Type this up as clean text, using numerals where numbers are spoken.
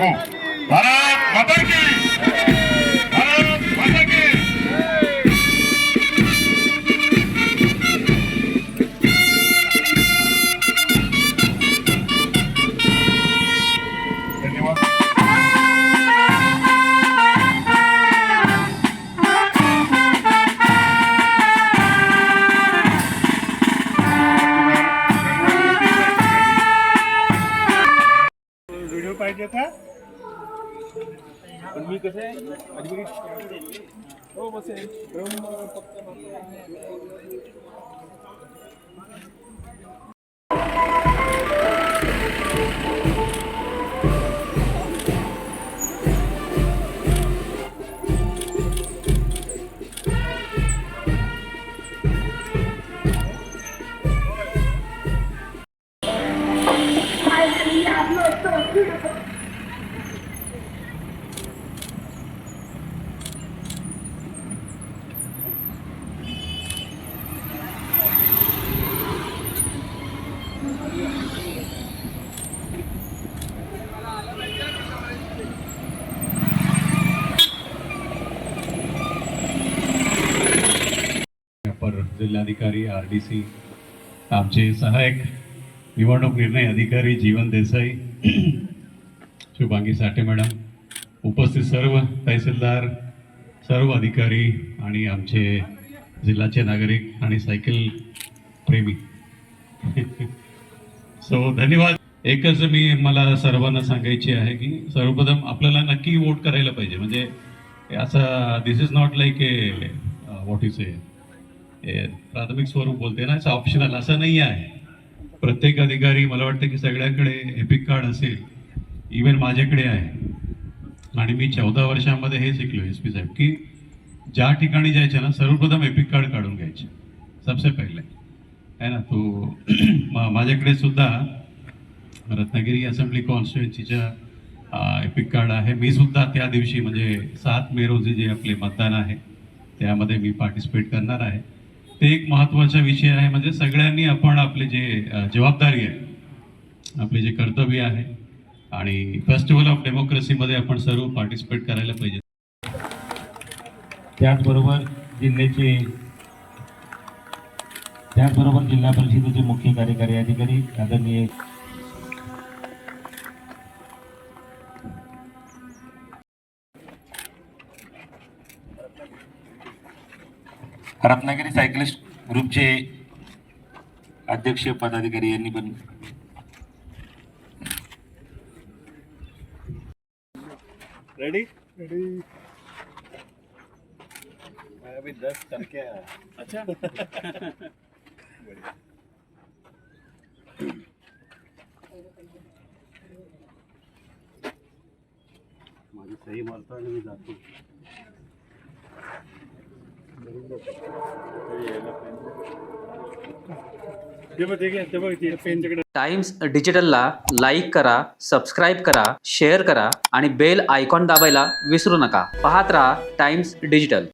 भारत माता की, भारत माता की। धन्यवाद। व्हिडिओ पाहिजे का? पण मी कसं आहे हो बस आहे अपर जिल्हाधिकारी RDC, आमचे सहायक निवडणूक निर्णय अधिकारी जीवन देसाई, शुभांगी साठे मॅडम, उपस्थित सर्व तहसीलदार, सर्व अधिकारी आणि आमचे जिल्ह्याचे नागरिक आणि सायकल प्रेमी सो धन्यवाद। एकच मला सर्वांना सांगायचे आहे की सर्वप्रथम आपल्याला नक्की वोट करायला पाहिजे। म्हणजे असं this is not like a what is a प्राथमिक स्वरूप बोलते ना, असं ऑप्शनल असं नाही आहे। प्रत्येक अधिकारी, मला वाटतं की सगळ्यांकडे एपिक कार्ड असेल, इवन माझ्याकडे आहे। आणि मी 14 वर्षामध्ये हे शिकलो SP साहेब की ज्या ठिकाणी जायचे ना सर्वप्रथम एपिक कार्ड काढून घ्यायचे सबसे पहिले आहे ना। तो माझ्याकडे सुद्धा रत्नागिरी असेंब्ली कॉन्स्टिट्युएन्सीच्या एपिक कार्ड आहे। मी सुद्धा त्या दिवशी म्हणजे 7 मे रोजी जे आपले मतदान आहे त्यामध्ये मी पार्टिसिपेट करणार आहे। ते एक महत्त्वाचा विषय आहे। म्हणजे सगळ्यांनी आपण आपले जे जबाबदारी आहे, आपले जे कर्तव्य आहे आणि फेस्टिवल ऑफ डेमोक्रेसीमध्ये आपण सर्व पार्टिसिपेट करायला पाहिजे। त्याचबरोबर जिल्हा परिषदेचे मुख्य कार्यकारी अधिकारी आदरणीय रत्नागिरी सायकलिस्ट ग्रुपचे अध्यक्ष पदाधिकारी यांनी पण रेडी अभी 10 करके अच्छा माझी सही मारतो आणि मी जातो। टाइम्स डिजिटलला लाईक करा, सबस्क्राईब करा, शेअर करा आणि बेल आयकॉन दाबायला विसरू नका। पाहत रहा टाइम्स डिजिटल।